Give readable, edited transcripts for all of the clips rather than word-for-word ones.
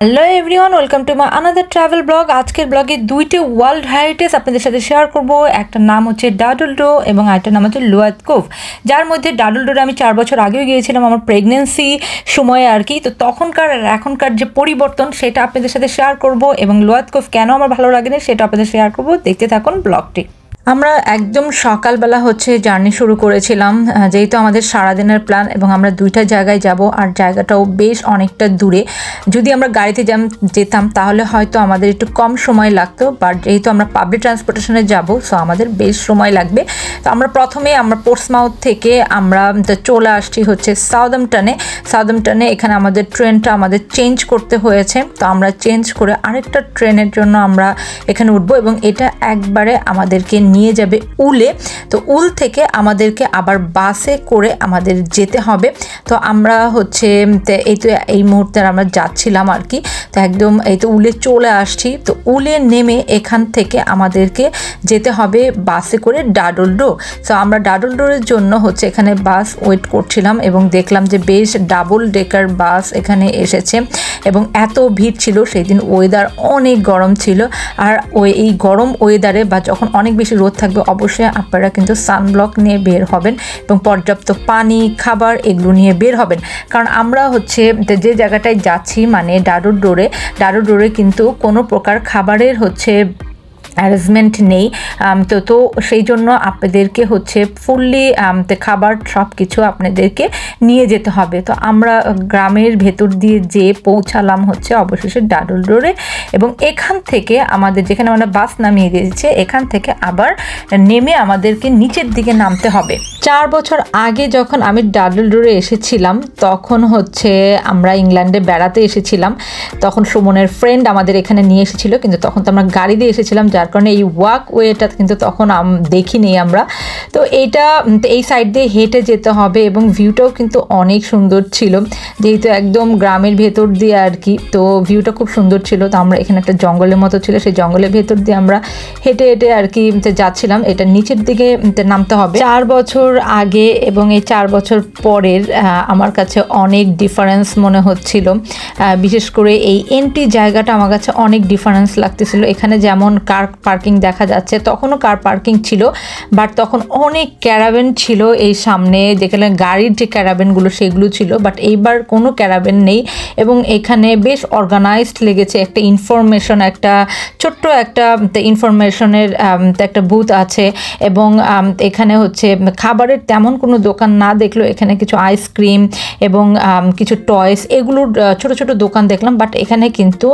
Hello everyone, welcome to my another travel blog. আজকের ব্লগে দুইটি ওয়ার্ল্ড হেরিটেজ আপনাদের সাথে শেয়ার করব। একটা নাম হচ্ছে ডাডল ডো এবং আরেকটার নাম হচ্ছে লুয়াত কোভ। যার মধ্যে ডাডল ডোরে আমি 4 বছর আগেও গিয়েছিলাম আমার প্রেগনেন্সি সময়ে আর কি। তো তখনকার আর এখনকার যে পরিবর্তন সেটা আপনাদের সাথে শেয়ার করব এবং লুয়াত কোভ কেন আমার ভালো লাগে না সেটা আপনাদের শেয়ার করব। দেখতে থাকুন ব্লগটি। আমরা একদম সকালবেলা জার্নি শুরু করেছিলাম, যেহেতু আমাদের সারাদিনের প্ল্যান এবং আমরা দুইটা জায়গায় যাব আর জায়গাটাও বেশ অনেকটা দূরে। যদি আমরা গাড়িতে যেতাম তাহলে হয়তো আমাদের একটু কম সময় লাগতো, বাট যেহেতু আমরা পাবলিক ট্রান্সপোর্টেশনে যাব সো আমাদের বেশ সময় লাগবে। তো আমরা প্রথমে পোর্টসমাউথ থেকে আমরা চলে আসছি হচ্ছে সাউদাম্পটনে। এখানে আমাদের ট্রেনটা চেঞ্জ করতে হয়েছে, তো আমরা চেঞ্জ করে আরেকটা ট্রেনের জন্য আমরা এখানে উঠবো এবং এটা একবারে আমাদেরকে নিয়ে যাবে উলে। তো উল থেকে আমাদেরকে আবার বাসে করে আমাদের যেতে হবে। তো আমরা এই মুহূর্তে আমরা যাচ্ছিলাম আর কি। তো একদম উলে চলে আসছি। তো উলে নেমে এখান থেকে আমাদেরকে যেতে হবে বাসে করে ডাডল ডো। তো আমরা ডাডল ডোরের জন্য এখানে বাস ওয়েট করছিলাম এবং দেখলাম যে বেশ ডাবল ডেকার বাস এখানে এসেছে এবং এত ভিড় ছিল। সেই দিন ওয়েদার অনেক গরম ছিল, আর এই গরম ওয়েদারে বা যখন অনেক বেশি রোদ থাকবে অবশ্যই আপনারা কিন্তু সানব্লক নিয়ে বের হবেন এবং পর্যাপ্ত পানি খাবার এগুলো নিয়ে বের হবেন। কারণ আমরা যে জায়গাটায় যাচ্ছি ডাডল ডোরে কিন্তু কোনো প্রকার খাবারের অ্যারেঞ্জমেন্ট নেই। তো সেই জন্য আপনাদেরকে ফুললি খাবার সব কিছু আপনাদেরকে নিয়ে যেতে হবে। তো আমরা গ্রামের ভেতর দিয়ে যেয়ে পৌঁছালাম অবশেষে ডাডল ডোরে এবং এখান থেকে আমাদের যেখানে আমরা বাস নামিয়ে দিয়েছে এখান থেকে আবার নেমে আমাদেরকে নিচের দিকে নামতে হবে। 4 বছর আগে যখন আমি ডাডল ডোরে এসেছিলাম তখন আমরা ইংল্যান্ডে বেড়াতে এসেছিলাম। তখন সুমনের ফ্রেন্ড আমাদের এখানে নিয়ে এসেছিল, কিন্তু তখন তো আমরা গাড়ি দিয়ে এসেছিলাম, যার কারণে এই ওয়াক ওয়েটা কিন্তু তখন দেখিনি আমরা। তো এই সাইড দিয়ে হেঁটে যেতে হবে এবং ভিউটাও কিন্তু অনেক সুন্দর ছিল, যেহেতু একদম গ্রামের ভেতর দিয়ে আর কি। তো ভিউটা খুব সুন্দর ছিল। তো আমরা এখানে একটা জঙ্গলের মতো ছিল, সেই জঙ্গলের ভেতর দিয়ে আমরা হেঁটে হেঁটে আর কি যাচ্ছিলাম। এটা নিচের দিকে নামতে হবে। 4 বছর আগে এবং এই 4 বছর পরের আমার কাছে অনেক ডিফারেন্স মনে হচ্ছিল। বিশেষ করে এই এন্ট্রি জায়গাটা আমার কাছে অনেক ডিফারেন্স লাগতেছিল। এখানে যেমন কার পার্কিং দেখা যাচ্ছে, তখনও কার পার্কিং ছিল, বাট তখন অনেক ক্যারাভেন ছিল এই সামনে, যেখানে গাড়ির যে ক্যারাভেনগুলো সেগুলো ছিল, বাট এইবার কোনো ক্যারাভেন নেই এবং এখানে বেশ অর্গানাইজড লেগেছে। একটা ইনফরমেশন, একটা ছোট্ট একটা ইনফরমেশনের একটা বুথ আছে এবং এখানে খাবারের তেমন কোনো দোকান না দেখলো, এখানে কিছু আইসক্রিম এবং কিছু টয়স এগুলোর ছোট ছোট দোকান দেখলাম, বাট এখানে কিন্তু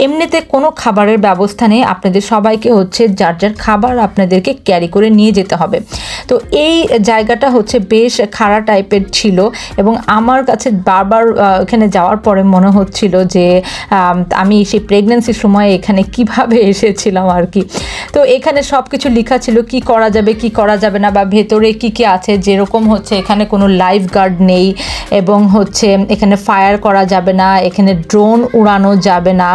এমনিতে কোনো খাবারের ব্যবস্থা নেই। আপনাদের সবাইকে যার যার খাবার আপনাদেরকে ক্যারি করে নিয়ে যেতে হবে। তো এই জায়গাটা বেশ খাড়া টাইপের ছিল এবং আমার কাছে বারবার এখানে যাওয়ার পরে মনে হচ্ছিল যে আমি সেই প্রেগনেন্সির সময় এখানে কিভাবে এসেছিলাম আর কি। তো এখানে সব কিছু লেখা ছিল কি করা যাবে কি করা যাবে না, বা ভেতরে কি কি আছে, যেরকম এখানে কোনো লাইফ গার্ড নেই এবং এখানে ফায়ার করা যাবে না, এখানে ড্রোন উড়ানো যাবে না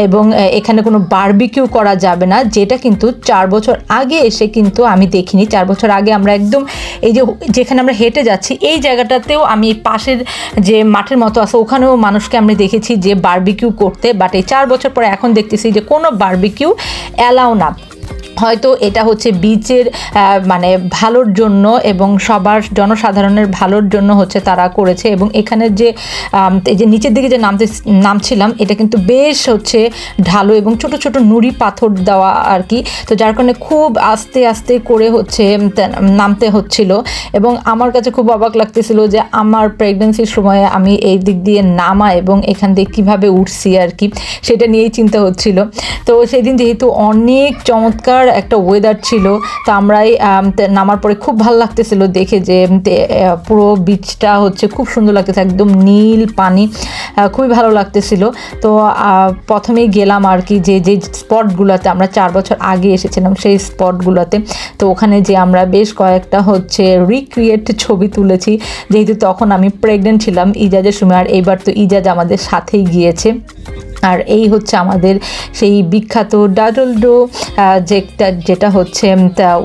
এবং এখানে কোনো বারবিকিউ করা যাবে না, যেটা কিন্তু 4 বছর আগে এসে কিন্তু আমি দেখিনি। 4 বছর আগে আমরা একদম যেখানে আমরা হেঁটে যাচ্ছি এই জায়গাটাতেও আমি পাশের যে মাঠের মতো আছে ওখানেও মানুষকে আমরা দেখেছি যে বারবিকিউ করতে, বাট এই 4 বছর পরে এখন দেখতেছি যে কোনো বারবিকিউ অ্যালাউ না। হয়তো এটা বিচের ভালোর জন্য এবং সবার জনসাধারণের ভালোর জন্য তারা করেছে। এবং এখানে যে নিচের দিকে যে নামছিলাম এটা কিন্তু বেশ ঢালু এবং ছোট ছোট নুড়ি পাথর দেওয়া আর কি। তো যার কারণে খুব আস্তে আস্তে করে নামতে হচ্ছিল এবং আমার কাছে খুব অবাক লাগতেছিল যে আমার প্রেগনেন্সির সময়ে আমি এই দিক দিয়ে নামা এবং এখান দিয়ে কীভাবে উঠছি আর কি, সেটা নিয়েই চিন্তা হচ্ছিল। তো সেদিন যেহেতু অনেক চমৎকার একটা ওয়েদার ছিল, তো আমরাই নামার পরে খুব ভালো লাগতেছিল দেখে যে পুরো বিচটা খুব সুন্দর লাগতেছে, একদম নীল পানি, খুবই ভালো লাগতেছিল। তো প্রথমেই গেলাম আর কি যে স্পটগুলোতে আমরা 4 বছর আগে এসেছিলাম সেই স্পটগুলোতে। তো ওখানে যে আমরা বেশ কয়েকটা রিক্রিয়েট ছবি তুলেছি, যেহেতু তখন আমি প্রেগনেন্ট ছিলাম ইজাজের সময়, আর এইবার তো ইজাজ আমাদের সাথেই গিয়েছে। আর এই হচ্ছে আমাদের সেই বিখ্যাত ডাডল ডো, যেটা হচ্ছে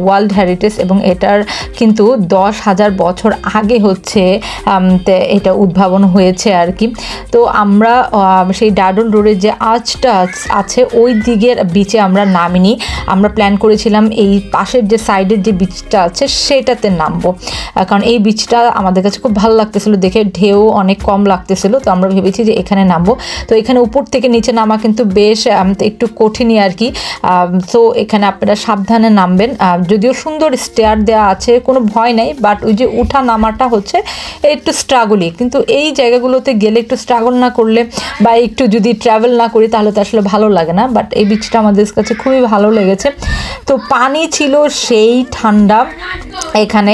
ওয়ার্ল্ড হেরিটেজ, এবং এটার কিন্তু 10,000 বছর আগে হচ্ছে এটা উদ্ভাবন হয়েছে আর কি। তো আমরা সেই ডাডল ডোরের যে আর্চটা আছে ওই দিকের বিচে আমরা নামিনি, আমরা প্ল্যান করেছিলাম এই পাশের যে সাইডের যে বিচটা আছে সেটাতে নামবো, কারণ এই বিচটা আমাদের কাছে খুব ভালো লাগতেছিল দেখে, ঢেউ অনেক কম লাগতেছিল। তো আমরা ভেবেছি যে এখানে নামবো। তো এখানে উপর থেকে নিচে নামা কিন্তু বেশ একটু কঠিনই আর কি। তো এখানে আপনারা সাবধানে নামবেন, যদিও সুন্দর স্টেয়ার দেওয়া আছে, কোনো ভয় নেই, বাট ওই যে উঠা নামাটা হচ্ছে একটু স্ট্রাগলই। কিন্তু এই জায়গাগুলোতে গেলে একটু স্ট্রাগল না করলে বা একটু যদি ট্রাভেল না করি তাহলে তো আসলে ভালো লাগে না। বাট এই বিচটা আমাদের কাছে খুবই ভালো লেগেছে। তো পানি ছিল সেই ঠান্ডা, এখানে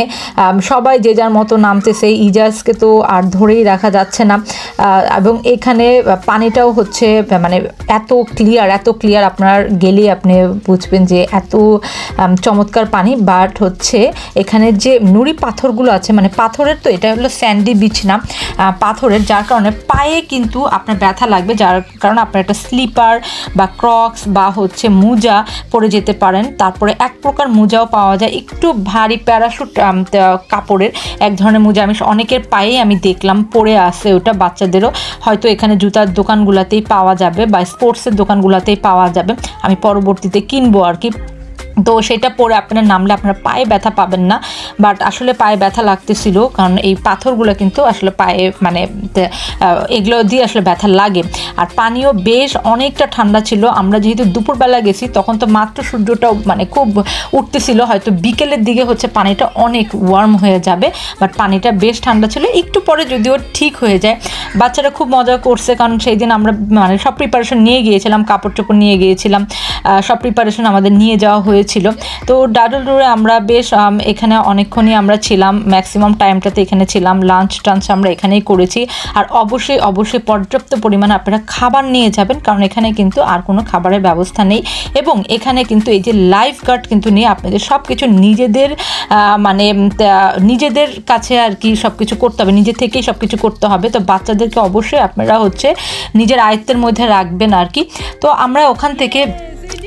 সবাই যে যার মতো নামতেছে, ইজাজকে তো আর ধরেই রাখা যাচ্ছে না। এবং এখানে পানিটাও হচ্ছে মানে এত ক্লিয়ার, আপনার গেলে আপনি বুঝবেন যে এত চমৎকার পানি। বাট হচ্ছে এখানে যে নুড়ি পাথরগুলো আছে, মানে পাথরের, তো এটা হলো স্যান্ডি বিচ না, পাথরের, যার কারণে পায়ে কিন্তু আপনার ব্যথা লাগবে, যার কারণে আপনার একটা স্লিপার বা ক্রক্স বা হচ্ছে মোজা পরে যেতে পারেন। তারপরে এক প্রকার মোজাও পাওয়া যায়, একটু ভারী প্যারাশুট কাপড়ের এক ধরনের মোজা আমি অনেকের পায়েই আমি দেখলাম পরে আসে, ওটা বাচ্চাদেরও হয়তো এখানে জুতার দোকানগুলোতেই পাওয়া যাবে বা স্পোর্টসের দোকানগুলোতেই পাওয়া যাবে, আমি পরবর্তীতে কিনবো আর কি। তো সেটা পরে আপনার নামলে আপনার পায়ে ব্যথা পাবেন না, বাট আসলে পায়ে ব্যথা লাগতেছিল, কারণ এই পাথরগুলো কিন্তু আসলে পায়ে মানে এগুলো দিয়ে আসলে ব্যথা লাগে। আর পানিও বেশ অনেকটা ঠান্ডা ছিল, আমরা যেহেতু দুপুরবেলা গেছি তখন তো মাত্র সূর্যটাও মানে খুব উঠতেছিল, হয়তো বিকেলের দিকে হচ্ছে পানিটা অনেক ওয়ার্ম হয়ে যাবে, বাট পানিটা বেশ ঠান্ডা ছিল, একটু পরে যদিও ঠিক হয়ে যায়। বাচ্চারা খুব মজা করছে, কারণ সেই দিন আমরা মানে সব প্রিপারেশন নিয়ে গিয়েছিলাম, কাপড় চোপড় নিয়ে গিয়েছিলাম, সব প্রিপারেশন আমাদের নিয়ে যাওয়া হয়েছিল। তো ডাডল ডোরে আমরা বেশ এখানে অনেকক্ষণই আমরা ছিলাম, ম্যাক্সিমাম টাইমটাতে এখানে ছিলাম, লাঞ্চ টাঞ্চ আমরা এখানেই করেছি। আর অবশ্যই পর্যাপ্ত পরিমাণে আপনারা খাবার নিয়ে যাবেন, কারণ এখানে কিন্তু আর কোনো খাবারের ব্যবস্থা নেই, এবং এখানে কিন্তু এই যে লাইফ গার্ড কিন্তু নিয়ে আপনাদের সব কিছু মানে নিজেদের কাছে আর কি সব কিছু করতে হবে, নিজে থেকেই সব কিছু করতে হবে। তো বাচ্চাদেরকে অবশ্যই আপনারা হচ্ছে নিজের আয়ত্তের মধ্যে রাখবেন আর কি। তো আমরা ওখান থেকে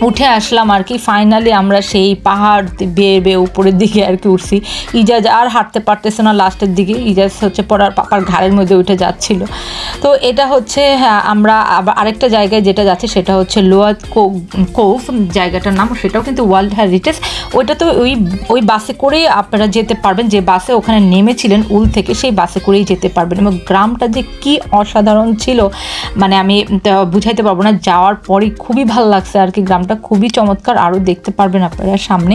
উঠে আসলাম আর কি, ফাইনালি আমরা সেই পাহাড় বেয়ে উপরের দিকে আর কি উঠছি। ইজাজ আর হাঁটতে পারতেছে না লাস্টের দিকে, ইজাজ হচ্ছে পড়ার পাপার ঘাড়ের মধ্যে উঠে যাচ্ছিল। তো এটা হচ্ছে আমরা আবার আরেকটা জায়গায় যেটা যাচ্ছে সেটা হচ্ছে লুয়াত কোভ জায়গাটার নাম, সেটাও কিন্তু ওয়ার্ল্ড হেরিটেজ। ওইটা তো ওই বাসে করেই আপনারা যেতে পারবেন, যে বাসে ওখানে নেমেছিলেন উল থেকে সেই বাসে করেই যেতে পারবেন। এবং গ্রামটা যে কি অসাধারণ ছিল মানে আমি বুঝাইতে পারবো না, যাওয়ার পরই খুবই ভালো লাগছে আর কি। গ্রামটা খুবই চমৎকার, আরও দেখতে পারবেন আপনারা সামনে।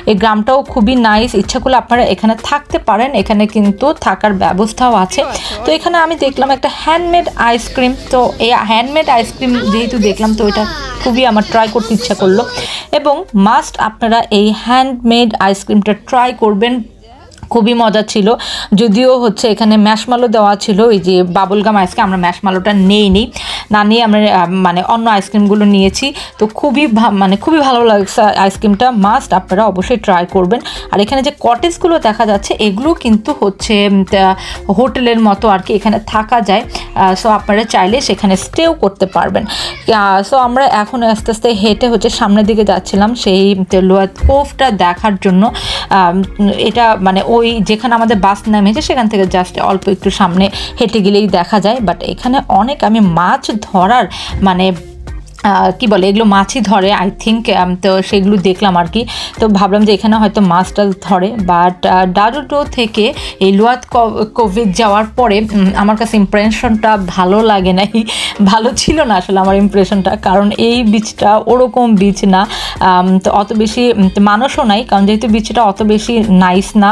এই গ্রামটাও খুবই নাইস, ইচ্ছা করলে আপনারা এখানে থাকতে পারেন, এখানে কিন্তু থাকার ব্যবস্থাও আছে। তো এখানে আমি দেখলাম একটা হ্যান্ডমেড আইসক্রিম, তো এই হ্যান্ডমেড আইসক্রিম যেহেতু দেখলাম তো এটা খুবই আমার ট্রাই করতে ইচ্ছা করলো, এবং মাস্ট আপনারা এই হ্যান্ডমেড আইসক্রিমটা ট্রাই করবেন, খুবই মজা ছিল। যদিও হচ্ছে এখানে ম্যাশমালো দেওয়া ছিল, এই যে বাবলগাম আইসক্রিম, আমরা ম্যাশমালোটা না নিয়ে আমরা মানে অন্য আইসক্রিমগুলো নিয়েছি। তো খুবই ভালো লাগছে আইসক্রিমটা, মাস্ট আপনারা অবশ্যই ট্রাই করবেন। আর এখানে যে কটেজগুলো দেখা যাচ্ছে এগুলো কিন্তু হচ্ছে হোটেলের মতো আর কি, এখানে থাকা যায়। সো আপনারা চাইলে সেখানে স্টেও করতে পারবেন। সো আমরা এখন আস্তে আস্তে হেঁটে হচ্ছে সামনের দিকে যাচ্ছিলাম সেই লুয়াত কোভটা দেখার জন্য। এটা মানে ওই যেখানে আমাদের বাস নামেছে সেখান থেকে জাস্ট অল্প একটু সামনে হেঁটে গেলেই দেখা যায়। বাট এখানে অনেক আমি মাছ ধরার মানে কি বলে এগুলো মাছই ধরে আই থিঙ্ক, তো সেগুলো দেখলাম আর কি। তো ভাবলাম যে এখানে হয়তো মাছটা ধরে। বাট ডাডল ডো থেকে এই লুয়াত কোভে যাওয়ার পরে আমার কাছে ইমপ্রেশনটা ভালো লাগে নাই, ভালো ছিল না আসলে আমার ইমপ্রেশনটা, কারণ এই বিচটা ওরকম বিচ না, তো অত বেশি মানুষও নাই, কারণ যেহেতু বিচটা অত বেশি নাইস না,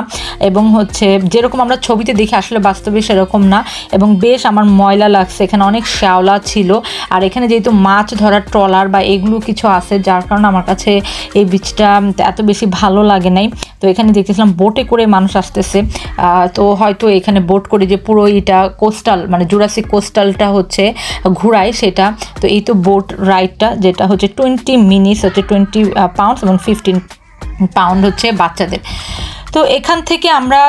এবং হচ্ছে যেরকম আমরা ছবিতে দেখি আসলে বাস্তবে সেরকম না, এবং বেশ আমার ময়লা লাগছে, এখানে অনেক শ্যাওলা ছিল। আর এখানে যেহেতু মাছ ধরার ট্রলার বা এগুলো কিছু আছে, যার কারণে আমার কাছে এই বিচটা এত বেশি ভালো লাগে নাই। তো এখানে দেখতেছিলাম বোটে করে মানুষ আসতেছে, তো হয়তো এখানে বোট করে যে পুরো এটা কোস্টাল মানে জুরাসিক কোস্টালটা হচ্ছে ঘুরায় সেটা। তো এই তো বোট রাইডটা যেটা হচ্ছে 20 মিনিটস হচ্ছে 20 পাউন্ডস এবং 15 পাউন্ড হচ্ছে বাচ্চাদের। তো এখান থেকে আমরা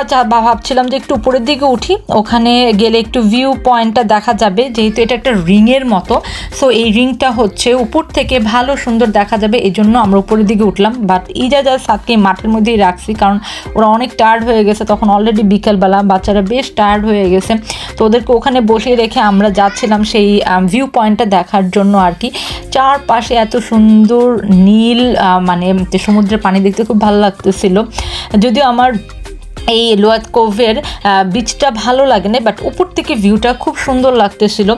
ভাবছিলাম যে একটু উপরের দিকে উঠি, ওখানে গেলে একটু ভিউ পয়েন্টটা দেখা যাবে, যেহেতু এটা একটা রিংয়ের মতো। সো এই রিংটা হচ্ছে উপর থেকে ভালো সুন্দর দেখা যাবে, এই জন্য আমরা উপরের দিকে উঠলাম। বাট ইজাজ আর সাদকে মাঠের মধ্যেই রাখছি, কারণ ওরা অনেক টায়ার্ড হয়ে গেছে, তখন অলরেডি বিকেলবেলা, বাচ্চারা বেশ টায়ার্ড হয়ে গেছে। তো ওদেরকে ওখানে বসিয়ে রেখে আমরা যাচ্ছিলাম সেই ভিউ পয়েন্টটা দেখার জন্য আর কি। চারপাশে এত সুন্দর নীল, মানে সমুদ্রের পানি দেখতে খুব ভালো লাগতেছিল। যদিও আমার এই লুয়াত কোভের বিচটা ভালো লাগে না, বাট উপর থেকে ভিউটা খুব সুন্দর লাগতেছিল।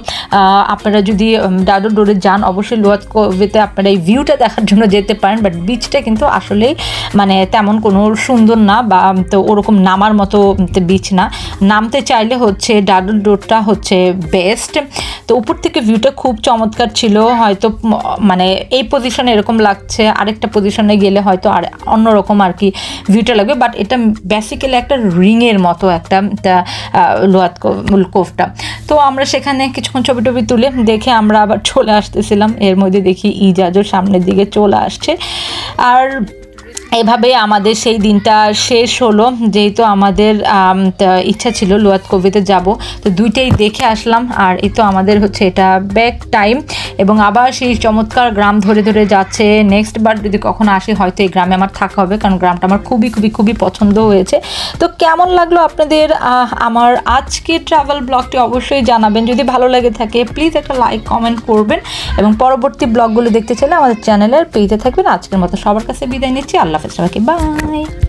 আপনারা যদি ডাডল ডোরে যান, অবশ্যই লুয়াত কোভেতে আপনারা এই ভিউটা দেখার জন্য যেতে পারেন, বাট বিচটা কিন্তু আসলেই মানে তেমন কোনো সুন্দর না, বা তো ওরকম নামার মতো বিচ না। নামতে চাইলে হচ্ছে ডাডল ডোরটা হচ্ছে বেস্ট। তো উপর থেকে ভিউটা খুব চমৎকার ছিল। হয়তো মানে এই পজিশনে এরকম লাগছে, আরেকটা পজিশনে গেলে হয়তো আর অন্যরকম আর কি ভিউটা লাগবে, বাট এটা বেসিক্যালি একটা রিংয়ের মতো একটা লুয়াত কোভটা। তো আমরা সেখানে কিছুক্ষণ ছবি টবি তুলে দেখে আমরা আবার চলে আসতেছিলাম। এর মধ্যে দেখি ইজাজও সামনের দিকে চলে আসছে। আর এভাবে আমাদের সেই দিনটা শেষ হলো। যেহেতু আমাদের ইচ্ছা ছিল লুয়াত কোভেতে যাব, তো দুইটাই দেখে আসলাম। আর এই তো আমাদের হচ্ছে এটা ব্যাক টাইম, এবং আবার সেই চমৎকার গ্রাম ধরে ধরে যাচ্ছে। নেক্সট বার যদি কখনো আসি, হয়তো এই গ্রামে আমার থাকা হবে, কারণ গ্রামটা আমার খুবই খুবই খুবই পছন্দ হয়েছে। তো কেমন লাগলো আপনাদের আমার আজকে ট্রাভেল ব্লগটি অবশ্যই জানাবেন। যদি ভালো লেগে থাকে প্লিজ একটা লাইক কমেন্ট করবেন, এবং পরবর্তী ব্লগগুলো দেখতে চাইলে আমাদের চ্যানেলের পেজে থাকবেন। আজকের মতো সবার কাছে বিদায় নিচ্ছি। আল্লাহ হাফেজ সবাইকে, বাই।